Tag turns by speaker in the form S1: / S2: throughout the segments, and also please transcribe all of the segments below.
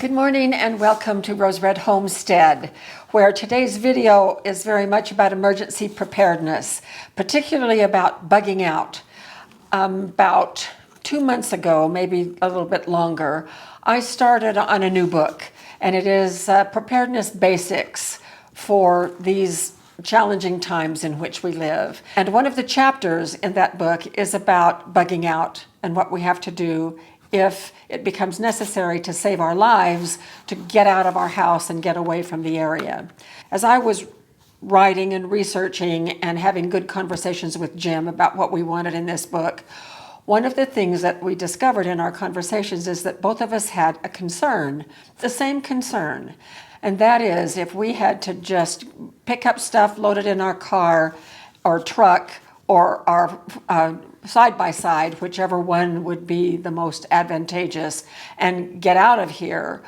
S1: Good morning and welcome to Rose Red Homestead, where today's video is very much about emergency preparedness, particularly about bugging out. About 2 months ago, maybe a little bit longer, I started on a new book, and it is Preparedness Basics for these challenging times in which we live. And one of the chapters in that book is about bugging out and what we have to do if it becomes necessary to save our lives, to get out of our house and get away from the area. As I was writing and researching and having good conversations with Jim about what we wanted in this book, one of the things that we discovered in our conversations is that both of us had a concern, the same concern. And that is, if we had to just pick up stuff, load it in our car or truck or our side-by-side, whichever one would be the most advantageous, and get out of here,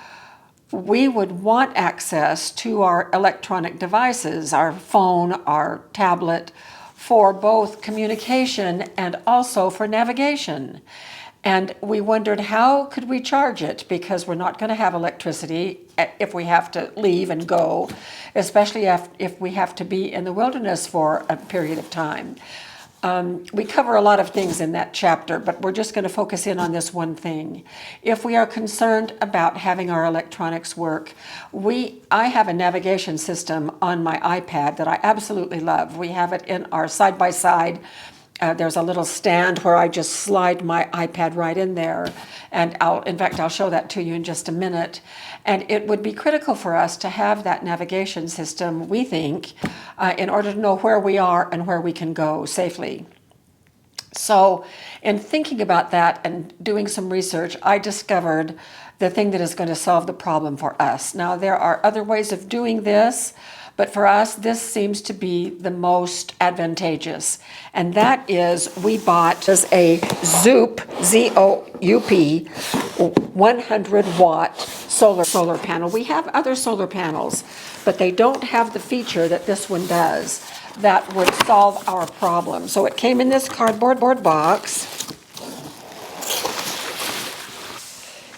S1: we would want access to our electronic devices, our phone, our tablet, for both communication and also for navigation. And we wondered, how could we charge it? Because we're not going to have electricity if we have to leave and go, especially if we have to be in the wilderness for a period of time. We cover a lot of things in that chapter, but we're just going to focus in on this one thing. If we are concerned about having our electronics work, I have a navigation system on my iPad that I absolutely love. We have it in our side-by-side. There's a little stand where I just slide my iPad right in there, and I'll show that to you in just a minute. And it would be critical for us to have that navigation system, we think, in order to know where we are and where we can go safely. So in thinking about that and doing some research, I discovered the thing that is going to solve the problem for us. Now, there are other ways of doing this, but for us, this seems to be the most advantageous. And that is, we bought a Zoop, Z-O-U-P, 100-watt solar panel. We have other solar panels, but they don't have the feature that this one does that would solve our problem. So it came in this cardboard box.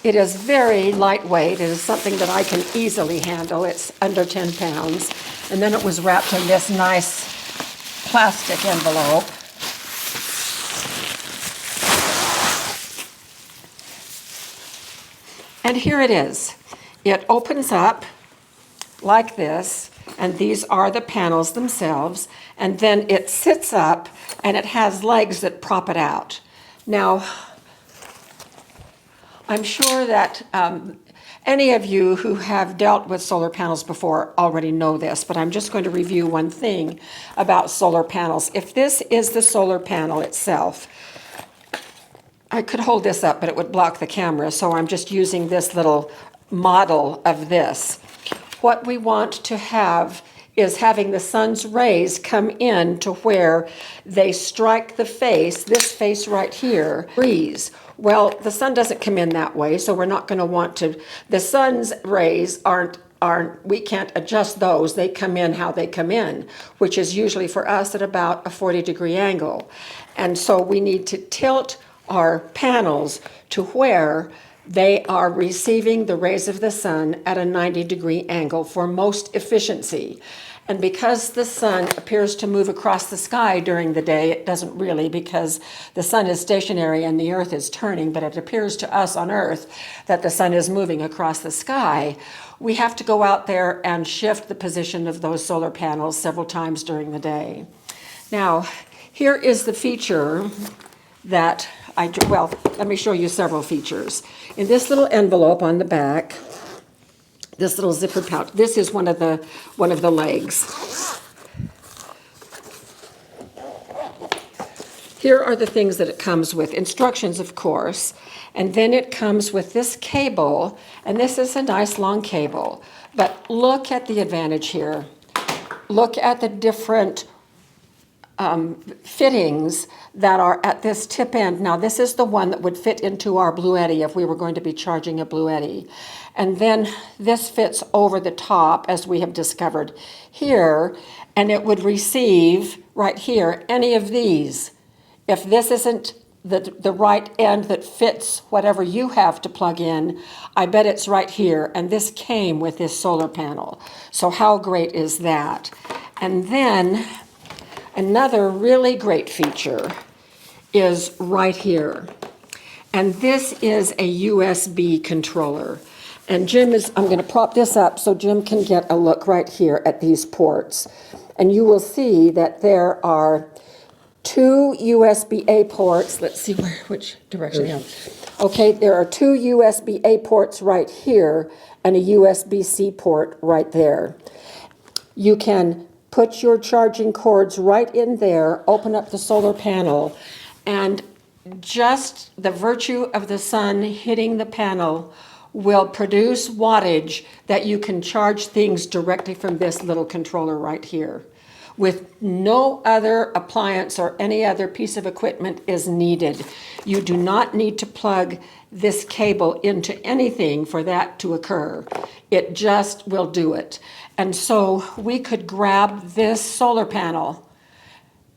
S1: It is very lightweight. It is something that I can easily handle. It's under 10 pounds. And then it was wrapped in this nice plastic envelope. And here it is. It opens up like this, and these are the panels themselves. And then it sits up, and it has legs that prop it out. Now, I'm sure that any of you who have dealt with solar panels before already know this, but I'm just going to review one thing about solar panels. If this is the solar panel itself, I could hold this up, but it would block the camera, so I'm just using this little model of this. What we want to have is having the sun's rays come in to where they strike the face, this face right here, breeze. Well, the sun doesn't come in that way, so we're not going to want to. The sun's rays aren't, we can't adjust those. They come in how they come in, which is usually for us at about a 40-degree angle. And so we need to tilt our panels to where they are receiving the rays of the sun at a 90-degree angle for most efficiency. And because the sun appears to move across the sky during the day, it doesn't really, because the sun is stationary and the earth is turning, but it appears to us on earth that the sun is moving across the sky. We have to go out there and shift the position of those solar panels several times during the day. Now, here is the feature that let me show you several features. In this little envelope on the back, this little zipper pouch, this is one of the legs. Here are the things that it comes with. Instructions, of course, and then it comes with this cable, and this is a nice long cable. But look at the advantage here. Look at the different fittings that are at this tip end. Now, this is the one that would fit into our Bluetti if we were going to be charging a Bluetti. And then this fits over the top, as we have discovered here, and it would receive right here any of these. If this isn't the right end that fits whatever you have to plug in, I bet it's right here. And this came with this solar panel. So how great is that? And then another really great feature is right here. And this is a USB controller. And I'm going to prop this up so Jim can get a look right here at these ports. And you will see that there are two USB-A ports. Let's see which direction I am. Okay, there are two USB-A ports right here and a USB-C port right there. You can put your charging cords right in there, open up the solar panel, and just the virtue of the sun hitting the panel will produce wattage that you can charge things directly from this little controller right here, with no other appliance or any other piece of equipment is needed. You do not need to plug this cable into anything for that to occur. It just will do it. And so we could grab this solar panel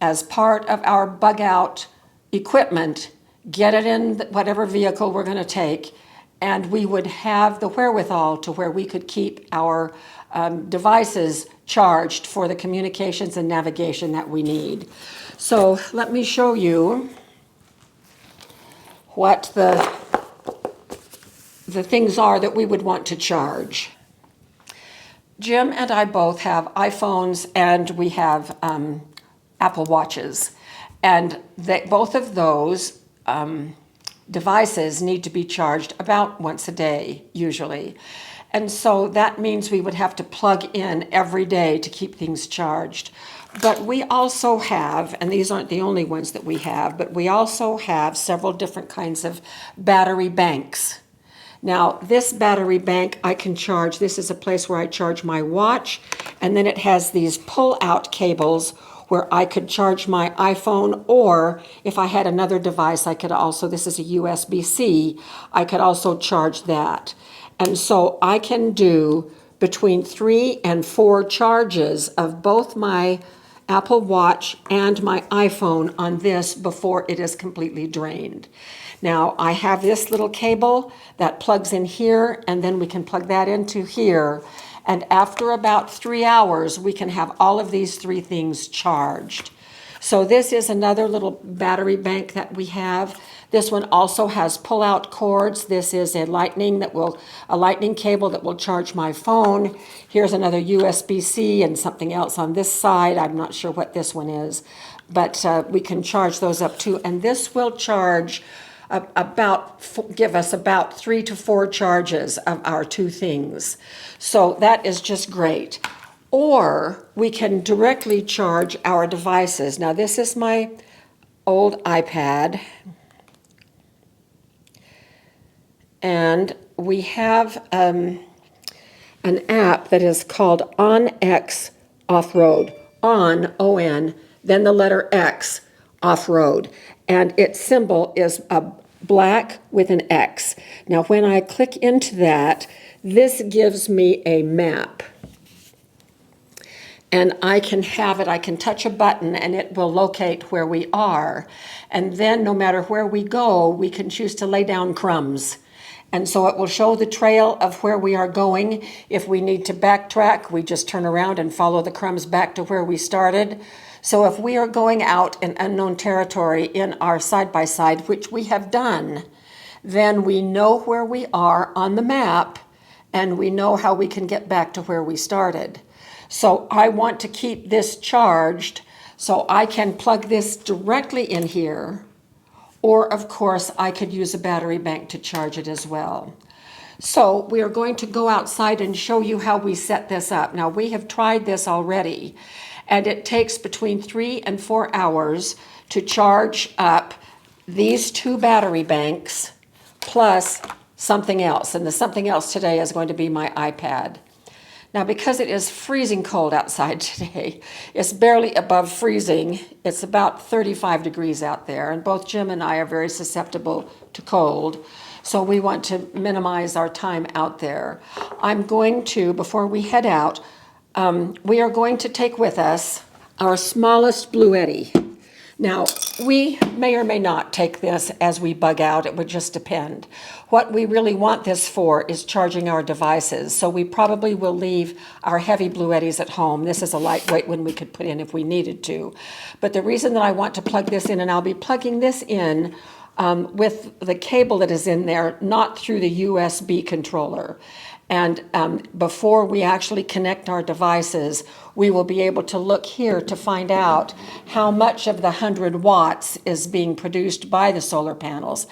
S1: as part of our bug out equipment, get it in whatever vehicle we're going to take, and we would have the wherewithal to where we could keep our devices charged for the communications and navigation that we need. So let me show you what the things are that we would want to charge. Jim and I both have iPhones and we have Apple Watches. And both of those devices need to be charged about once a day, usually. And so that means we would have to plug in every day to keep things charged. But we also have, and these aren't the only ones that we have, but we also have several different kinds of battery banks. Now, this battery bank I can charge. This is a place where I charge my watch, and then it has these pull-out cables where I could charge my iPhone, or if I had another device, I could also, this is a USB-C, I could also charge that. And so I can do between 3 and 4 charges of both my Apple Watch and my iPhone on this before it is completely drained. Now, I have this little cable that plugs in here, and then we can plug that into here. And after about 3 hours, we can have all of these 3 things charged. So this is another little battery bank that we have. This one also has pull-out cords. This is a lightning cable that will charge my phone. Here's another USB-C and something else on this side. I'm not sure what this one is, but we can charge those up too. And this will charge give us about 3 to 4 charges of our 2 things. So that is just great. Or we can directly charge our devices. Now this is my old iPad. And we have an app that is called OnX Off-Road. On, O-N, then the letter X, Off-Road. And its symbol is a black with an X. Now when I click into that, this gives me a map. And I can touch a button and it will locate where we are. And then no matter where we go, we can choose to lay down crumbs. And so it will show the trail of where we are going. If we need to backtrack, we just turn around and follow the crumbs back to where we started. So if we are going out in unknown territory in our side-by-side, which we have done, then we know where we are on the map and we know how we can get back to where we started. So I want to keep this charged so I can plug this directly in here, or of course I could use a battery bank to charge it as well. So we are going to go outside and show you how we set this up. Now we have tried this already, and it takes between 3 and 4 hours to charge up these 2 battery banks plus something else. And the something else today is going to be my iPad. Now, because it is freezing cold outside today, it's barely above freezing. It's about 35 degrees out there, and both Jim and I are very susceptible to cold. So we want to minimize our time out there. I'm going to, before we head out, we are going to take with us our smallest Bluetti. Now, we may or may not take this as we bug out. It would just depend. What we really want this for is charging our devices. So we probably will leave our heavy Bluettis at home. This is a lightweight one we could put in if we needed to. But the reason that I want to plug this in, and I'll be plugging this in with the cable that is in there, not through the USB controller. And before we actually connect our devices, we will be able to look here to find out how much of the 100 watts is being produced by the solar panels.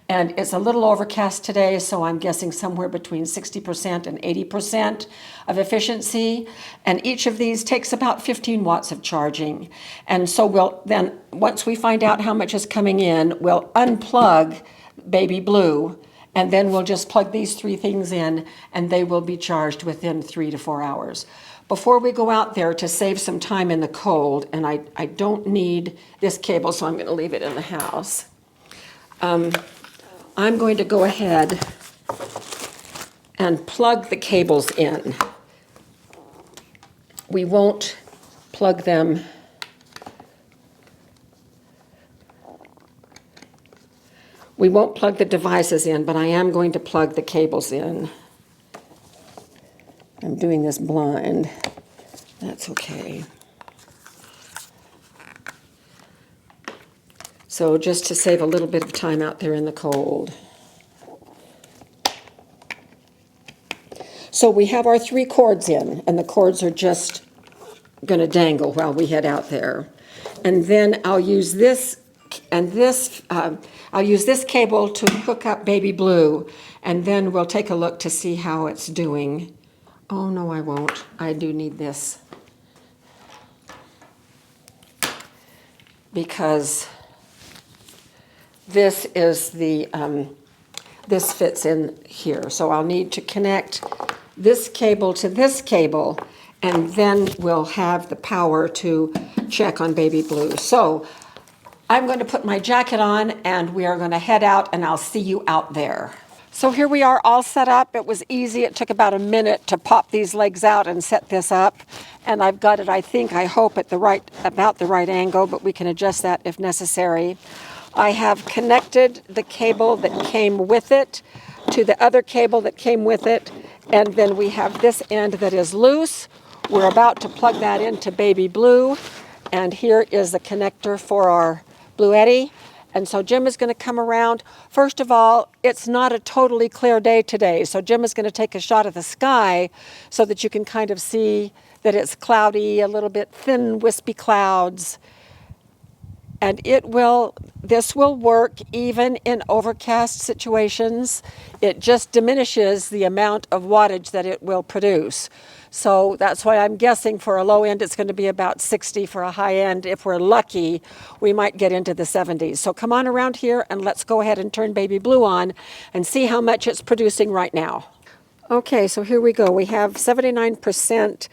S1: And it's a little overcast today, so I'm guessing somewhere between 60% and 80% of efficiency. And each of these takes about 15 watts of charging. And so we'll then, once we find out how much is coming in, we'll unplug Baby Blue, and then we'll just plug these three things in, and they will be charged within 3 to 4 hours. Before we go out there, to save some time in the cold, and I don't need this cable, so I'm going to leave it in the house. I'm going to go ahead and plug the cables in. We won't plug them. We won't plug the devices in, but I am going to plug the cables in. I'm doing this blind. That's okay. So just to save a little bit of time out there in the cold. So we have our 3 cords in, and the cords are just going to dangle while we head out there. And then I'll use this and this. I'll use this cable to hook up Baby Blue, and then we'll take a look to see how it's doing. Oh, no, I won't. I do need this. Because this is the, this fits in here. So I'll need to connect this cable to this cable, and then we'll have the power to check on Baby Blue. So I'm going to put my jacket on, and we are going to head out, and I'll see you out there. So here we are all set up. It was easy. It took about a minute to pop these legs out and set this up. And I've got it, I hope, at about the right angle, but we can adjust that if necessary. I have connected the cable that came with it to the other cable that came with it. And then we have this end that is loose. We're about to plug that into Baby Blue. And here is the connector for our Bluetti. And so Jim is going to come around. First of all, it's not a totally clear day today. So Jim is going to take a shot of the sky so that you can kind of see that it's cloudy, a little bit thin, wispy clouds. And this will work even in overcast situations. It just diminishes the amount of wattage that it will produce. So that's why I'm guessing for a low end, it's going to be about 60. For a high end, if we're lucky, we might get into the 70s. So come on around here and let's go ahead and turn Baby Blue on and see how much it's producing right now. Okay, so here we go. We have 79%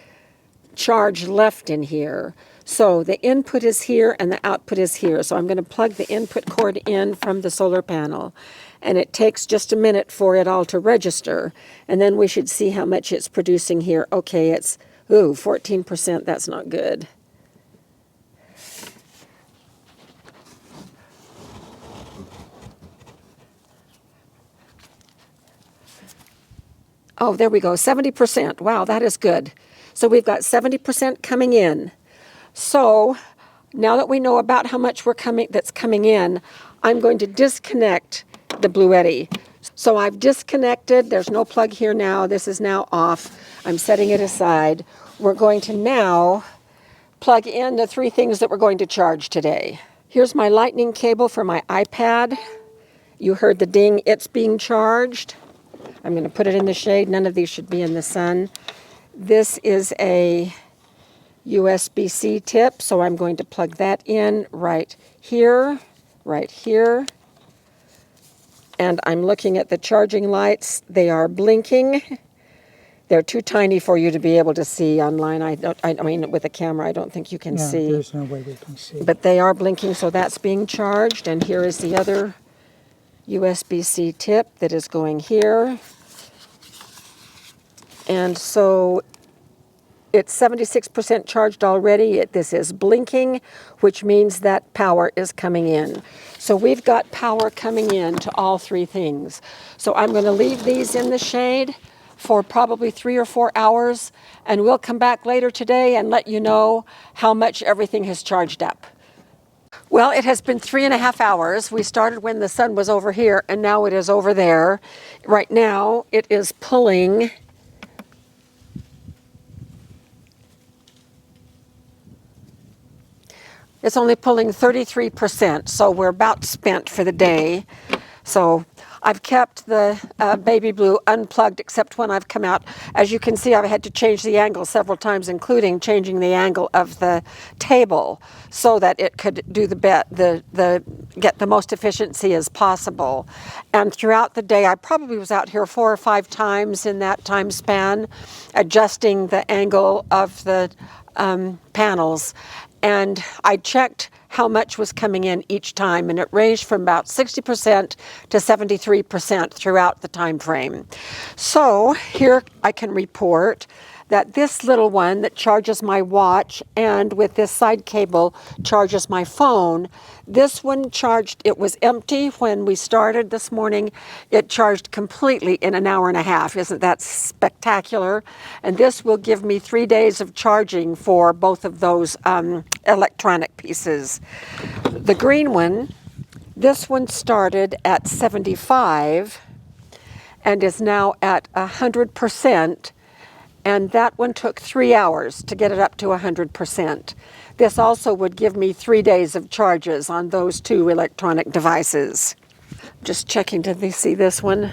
S1: charge left in here. So the input is here and the output is here. So I'm going to plug the input cord in from the solar panel. And it takes just a minute for it all to register. And then we should see how much it's producing here. Okay, it's, 14%. That's not good. Oh, there we go, 70%. Wow, that is good. So we've got 70% coming in. So now that we know about how much that's coming in, I'm going to disconnect the Bluetti. So I've disconnected. There's no plug here now. This is now off. I'm setting it aside. We're going to now plug in the 3 things that we're going to charge today. Here's my lightning cable for my iPad. You heard the ding. It's being charged. I'm going to put it in the shade. None of these should be in the sun. This is a USB-C tip, so I'm going to plug that in right here. And I'm looking at the charging lights. They are blinking. They're too tiny for you to be able to see online. I mean, with a camera, I don't think you can see.
S2: There's no way we can see.
S1: But they are blinking, so that's being charged. And here is the other USB-C tip that is going here. And so it's 76% charged already. This is blinking, which means that power is coming in. So we've got power coming in to all three things. So I'm going to leave these in the shade for probably 3 or 4 hours, and we'll come back later today and let you know how much everything has charged up. Well, it has been 3.5 hours. We started when the sun was over here, and now it is over there. Right now, it is pulling. It's only pulling 33%, so we're about spent for the day. So I've kept the baby blue unplugged except when I've come out. As you can see, I've had to change the angle several times, including changing the angle of the table so that it could do get the most efficiency as possible. And throughout the day, I probably was out here 4 or 5 times in that time span, adjusting the angle of the panels. And I checked how much was coming in each time, and it ranged from about 60% to 73% throughout the time frame. So here I can report that this little one that charges my watch and with this side cable charges my phone, this one charged, it was empty when we started this morning. It charged completely in an hour and a half. Isn't that spectacular? And this will give me 3 days of charging for both of those electronic pieces. The green one, this one started at 75 and is now at 100%. And that one took 3 hours to get it up to 100%. This also would give me 3 days of charges on those 2 electronic devices. Just checking, did they see this one?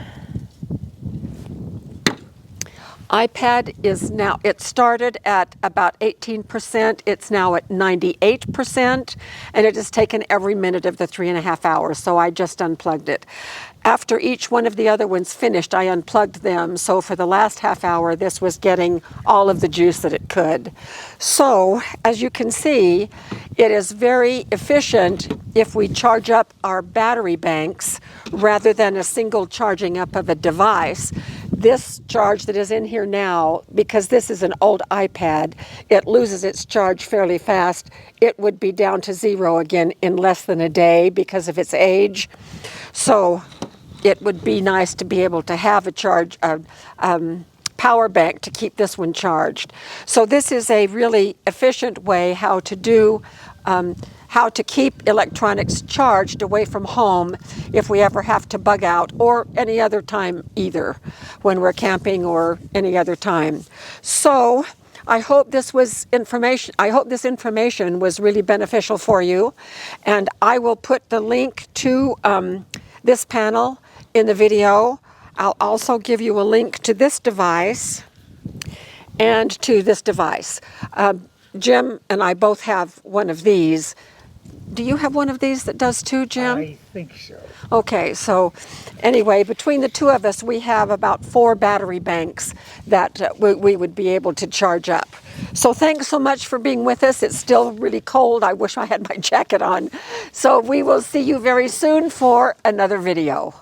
S1: iPad is now, it started at about 18%, it's now at 98%, and it has taken every minute of the 3.5 hours, so I just unplugged it. After each one of the other ones finished, I unplugged them, so for the last half hour, this was getting all of the juice that it could. So, as you can see, it is very efficient if we charge up our battery banks rather than a single charging up of a device. This charge that is in here now, because this is an old iPad, it loses its charge fairly fast. It would be down to 0 again in less than a day because of its age. So it would be nice to be able to have a power bank to keep this one charged. So this is a really efficient way how to keep electronics charged away from home if we ever have to bug out, or any other time either, when we're camping or any other time. So I hope this information was really beneficial for you, and I will put the link to this panel in the video. I'll also give you a link to this device and to this device. Jim and I both have one of these. Do you have one of these that does too, Jim?
S2: I think so.
S1: Okay, so anyway, between the two of us, we have about 4 battery banks that we would be able to charge up. So thanks so much for being with us. It's still really cold. I wish I had my jacket on. So we will see you very soon for another video.